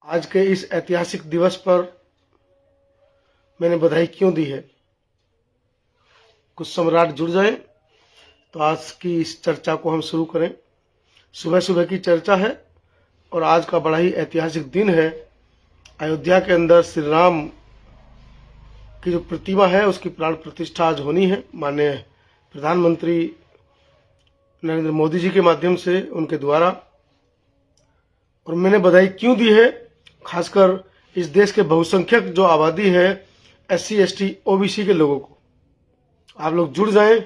आज के इस ऐतिहासिक दिवस पर मैंने बधाई क्यों दी है। कुछ सम्राट जुड़ जाए तो आज की इस चर्चा को हम शुरू करें। सुबह सुबह की चर्चा है और आज का बड़ा ही ऐतिहासिक दिन है। अयोध्या के अंदर श्री राम की जो प्रतिमा है उसकी प्राण प्रतिष्ठा आज होनी है। माननीय प्रधानमंत्री नरेंद्र मोदी जी के माध्यम से, उनके द्वारा। और मैंने बधाई क्यों दी है, खासकर इस देश के बहुसंख्यक जो आबादी है SC ST OBC के लोगों को। आप लोग जुड़ जाएं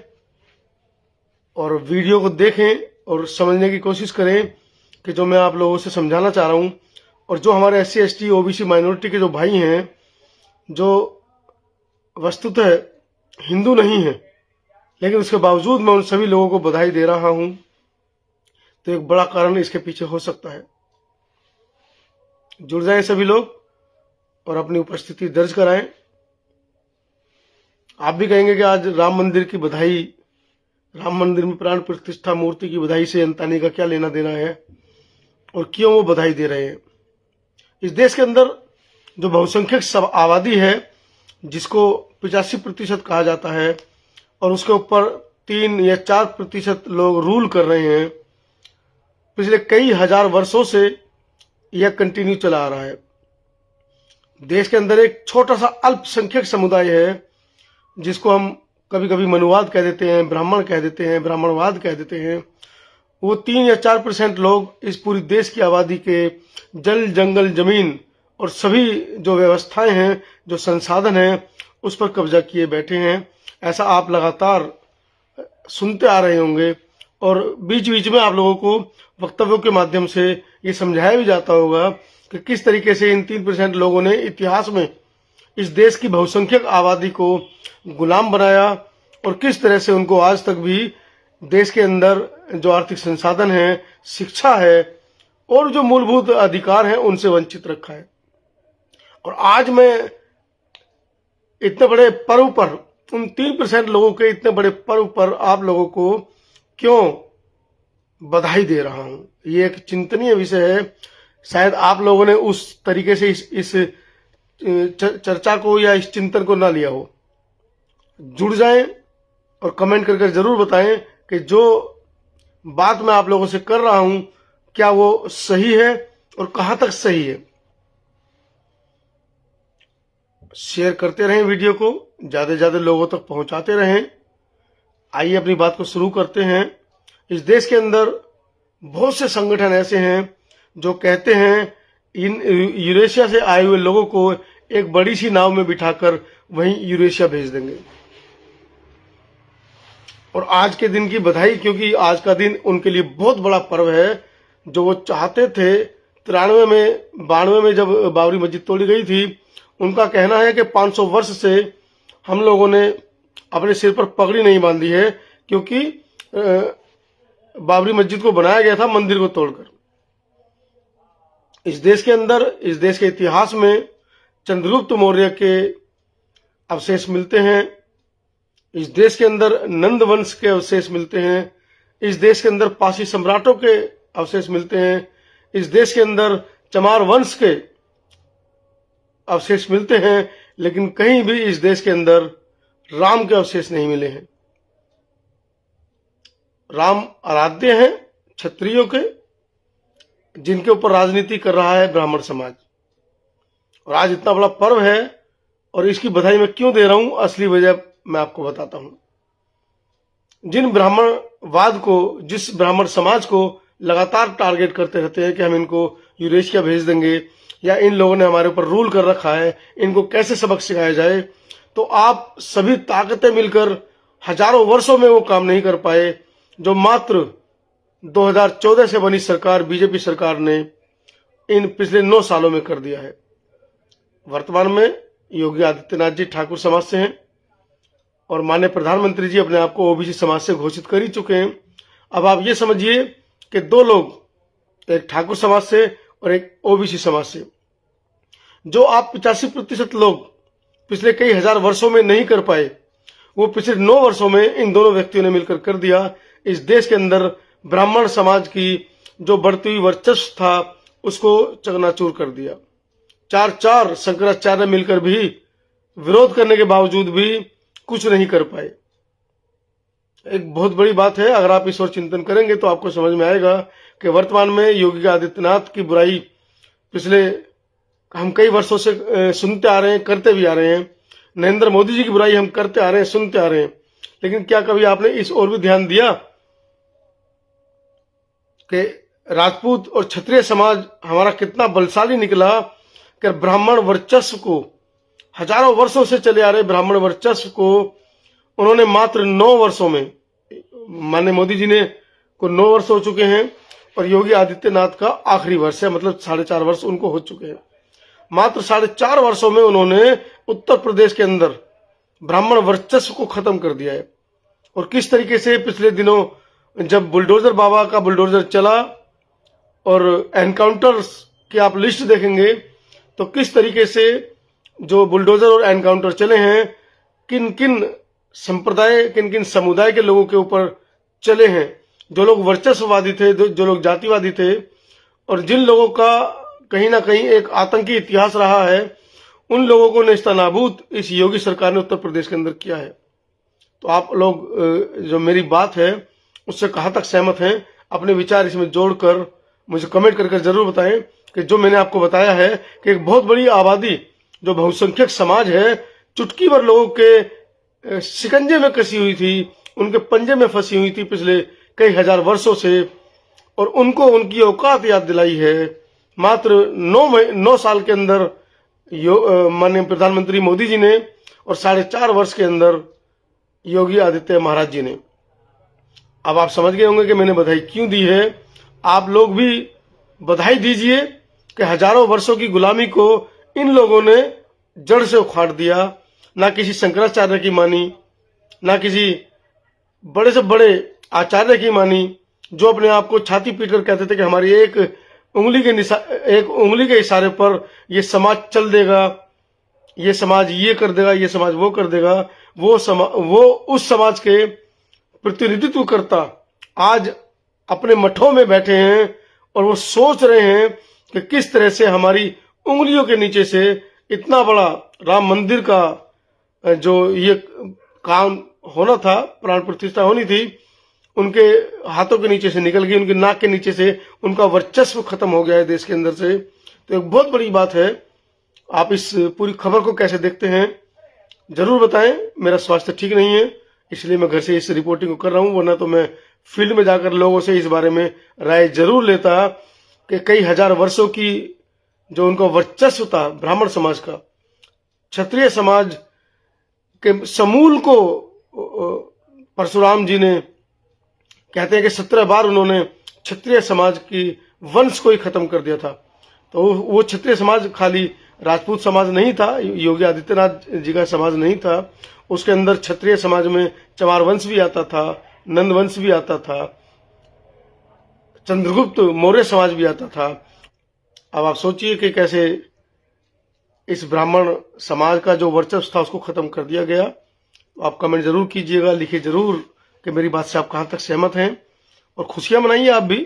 और वीडियो को देखें और समझने की कोशिश करें कि जो मैं आप लोगों से समझाना चाह रहा हूं। और जो हमारे SC ST OBC माइनॉरिटी के जो भाई हैं, जो वस्तुतः हिंदू नहीं है, लेकिन उसके बावजूद मैं उन सभी लोगों को बधाई दे रहा हूं, तो एक बड़ा कारण इसके पीछे हो सकता है। जुड़ जाएं सभी लोग और अपनी उपस्थिति दर्ज कराएं। आप भी कहेंगे कि आज राम मंदिर की बधाई, राम मंदिर में प्राण प्रतिष्ठा मूर्ति की बधाई से अंतानी का क्या लेना देना है और क्यों वो बधाई दे रहे हैं। इस देश के अंदर जो बहुसंख्यक आबादी है, जिसको 85% कहा जाता है, और उसके ऊपर 3 या 4% लोग रूल कर रहे हैं, पिछले कई हजार वर्षों से यह कंटिन्यू चला आ रहा है। देश के अंदर एक छोटा सा अल्पसंख्यक समुदाय है, जिसको हम कभी कभी मनुवाद कह देते हैं, ब्राह्मण कह देते हैं, ब्राह्मणवाद कह देते हैं। वो 3 या 4% लोग इस पूरी देश की आबादी के जल, जंगल, जमीन और सभी जो व्यवस्थाएं हैं, जो संसाधन हैं, उस पर कब्जा किए बैठे हैं। ऐसा आप लगातार सुनते आ रहे होंगे और बीच बीच में आप लोगों को वक्तव्यों के माध्यम से ये समझाया भी जाता होगा कि किस तरीके से इन 3% लोगों ने इतिहास में इस देश की बहुसंख्यक आबादी को गुलाम बनाया और किस तरह से उनको आज तक भी देश के अंदर जो आर्थिक संसाधन है, शिक्षा है और जो मूलभूत अधिकार हैं, उनसे वंचित रखा है। और आज मैं इतने बड़े पर्व पर, उन 3% लोगों के इतने बड़े पर्व पर आप लोगों को क्यों बधाई दे रहा हूं, ये एक चिंतनीय विषय है। शायद आप लोगों ने उस तरीके से इस चर्चा को या इस चिंतन को ना लिया हो। जुड़ जाएं और कमेंट करके जरूर बताएं कि जो बात मैं आप लोगों से कर रहा हूं, क्या वो सही है और कहां तक सही है। शेयर करते रहें, वीडियो को ज्यादा से ज्यादा लोगों तक पहुंचाते रहें। आइए अपनी बात को शुरू करते हैं। इस देश के अंदर बहुत से संगठन ऐसे हैं जो कहते हैं इन यूरेशिया से आए हुए लोगों को एक बड़ी सी नाव में बिठाकर वहीं यूरेशिया भेज देंगे। और आज के दिन की बधाई, क्योंकि आज का दिन उनके लिए बहुत बड़ा पर्व है। जो वो चाहते थे 92 में जब बाबरी मस्जिद तोड़ी गई थी, उनका कहना है कि 500 वर्ष से हम लोगों ने अपने सिर पर पगड़ी नहीं बांधी है, क्योंकि बाबरी मस्जिद को बनाया गया था मंदिर को तोड़कर। इस देश के अंदर, इस देश के इतिहास में चंद्रगुप्त मौर्य के अवशेष मिलते हैं। इस देश के अंदर नंद वंश के अवशेष मिलते हैं। इस देश के अंदर पासी सम्राटों के अवशेष मिलते हैं। इस देश के अंदर चमार वंश के अवशेष मिलते हैं। लेकिन कहीं भी इस देश के अंदर राम के अवशेष नहीं मिले हैं। राम आराध्य हैं क्षत्रियों के, जिनके ऊपर राजनीति कर रहा है ब्राह्मण समाज। और आज इतना बड़ा पर्व है और इसकी बधाई मैं क्यों दे रहा हूं, असली वजह मैं आपको बताता हूं। जिन ब्राह्मणवाद को, जिस ब्राह्मण समाज को लगातार टारगेट करते रहते हैं कि हम इनको यूरेशिया भेज देंगे या इन लोगों ने हमारे ऊपर रूल कर रखा है, इनको कैसे सबक सिखाया जाए, तो आप सभी ताकतें मिलकर हजारों वर्षों में वो काम नहीं कर पाए जो मात्र 2014 से बनी सरकार, बीजेपी सरकार ने इन पिछले 9 सालों में कर दिया है। वर्तमान में योगी आदित्यनाथ जी ठाकुर समाज से हैं और माननीय प्रधानमंत्री जी अपने आप को OBC समाज से घोषित कर ही चुके हैं। अब आप ये समझिए कि 2 लोग, एक ठाकुर समाज से और एक OBC समाज से, जो आप 85% लोग पिछले कई हजार वर्षों में नहीं कर पाए, वो पिछले 9 वर्षों में इन दोनों व्यक्तियों ने मिलकर कर दिया। इस देश के अंदर ब्राह्मण समाज की जो बढ़ती हुई वर्चस्व था, उसको चकनाचूर कर दिया। चार शंकराचार्य मिलकर भी विरोध करने के बावजूद भी कुछ नहीं कर पाए। एक बहुत बड़ी बात है। अगर आप इस ओर चिंतन करेंगे तो आपको समझ में आएगा कि वर्तमान में योगी आदित्यनाथ की बुराई पिछले हम कई वर्षों से सुनते आ रहे हैं, करते भी आ रहे हैं। नरेंद्र मोदी जी की बुराई हम करते आ रहे हैं, सुनते आ रहे हैं, लेकिन क्या कभी आपने इस ओर भी ध्यान दिया कि राजपूत और क्षत्रिय समाज हमारा कितना बलशाली निकला कि ब्राह्मण वर्चस्व को, हजारों वर्षों से चले आ रहे ब्राह्मण वर्चस्व को उन्होंने मात्र 9 वर्षों में, माननीय मोदी जी ने को 9 वर्ष हो चुके हैं और योगी आदित्यनाथ का आखिरी वर्ष है, मतलब 4.5 वर्ष उनको हो चुके हैं। मात्र 4.5 वर्षों में उन्होंने उत्तर प्रदेश के अंदर ब्राह्मण वर्चस्व को खत्म कर दिया है। और किस तरीके से पिछले दिनों जब बुलडोजर बाबा का बुलडोजर चला और एनकाउंटर्स की आप लिस्ट देखेंगे तो किस तरीके से जो बुलडोजर और एनकाउंटर चले हैं, किन किन संप्रदाय, किन किन समुदाय के लोगों के ऊपर चले हैं, जो लोग वर्चस्ववादी थे, जो लोग जातिवादी थे और जिन लोगों का कहीं ना कहीं एक आतंकी इतिहास रहा है, उन लोगों को नेस्तनाबूद इस योगी सरकार ने उत्तर प्रदेश के अंदर किया है। तो आप लोग जो मेरी बात है उससे कहाँ तक सहमत हैं, अपने विचार इसमें जोड़कर मुझे कमेंट करके जरूर बताएं कि जो मैंने आपको बताया है कि एक बहुत बड़ी आबादी जो बहुसंख्यक समाज है, चुटकी भर लोगों के शिकंजे में कसी हुई थी, उनके पंजे में फंसी हुई थी पिछले कई हजार वर्षों से, और उनको उनकी औकात याद दिलाई है। मात्र 9 साल के अंदर माननीय प्रधानमंत्री मोदी जी ने और 4.5 वर्ष के अंदर योगी आदित्य महाराज जी ने। अब आप समझ गए होंगे कि मैंने बधाई क्यों दी है। आप लोग भी बधाई दीजिए कि हजारों वर्षों की गुलामी को इन लोगों ने जड़ से उखाड़ दिया। ना किसी शंकराचार्य की मानी, ना किसी बड़े से बड़े आचार्य की मानी, जो अपने आप को छाती पीटकर कहते थे कि हमारी एक उंगली के इशारे पर ये समाज चल देगा, ये समाज ये कर देगा, ये समाज वो कर देगा। वो उस समाज के प्रतिनिधित्व करता आज अपने मठों में बैठे हैं और वो सोच रहे हैं कि किस तरह से हमारी उंगलियों के नीचे से इतना बड़ा राम मंदिर का जो ये काम होना था, प्राण प्रतिष्ठा होनी थी, उनके हाथों के नीचे से निकल गई, उनके नाक के नीचे से उनका वर्चस्व खत्म हो गया है देश के अंदर से। तो एक बहुत बड़ी बात है। आप इस पूरी खबर को कैसे देखते हैं जरूर बताएं। मेरा स्वास्थ्य ठीक नहीं है, इसलिए मैं घर से इस रिपोर्टिंग को कर रहा हूं, वरना तो मैं फील्ड में जाकर लोगों से इस बारे में राय जरूर लेता कि कई हजार वर्षों की जो उनका वर्चस्व था ब्राह्मण समाज का, क्षत्रिय समाज के समूल को परशुराम जी ने कहते हैं कि 17 बार उन्होंने क्षत्रिय समाज की वंश को ही खत्म कर दिया था। तो वो क्षत्रिय समाज खाली राजपूत समाज नहीं था, योगी आदित्यनाथ जी का समाज नहीं था, उसके अंदर क्षत्रिय समाज में चमार वंश भी आता था, नंद वंश भी आता था, चंद्रगुप्त मौर्य समाज भी आता था। अब आप सोचिए कि कैसे इस ब्राह्मण समाज का जो वर्चस्व था उसको खत्म कर दिया गया। आप कमेंट जरूर कीजिएगा, लिखिए जरूर कि मेरी बात से आप कहां तक सहमत हैं, और खुशियां मनाइए आप भी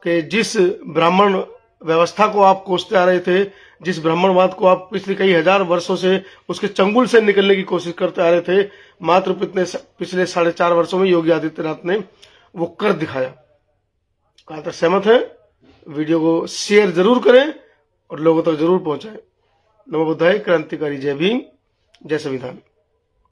कि जिस ब्राह्मण व्यवस्था को आप कोसते आ रहे थे, जिस ब्राह्मणवाद को आप पिछले कई हजार वर्षों से उसके चंगुल से निकलने की कोशिश करते आ रहे थे, मात्र पिछले 4.5 वर्षों में योगी आदित्यनाथ ने वो कर दिखाया। कहां तक सहमत है? वीडियो को शेयर जरूर करें और लोगों तक जरूर पहुंचाएं। नमो बुद्धाय। क्रांतिकारी। जय भीम, जय संविधान।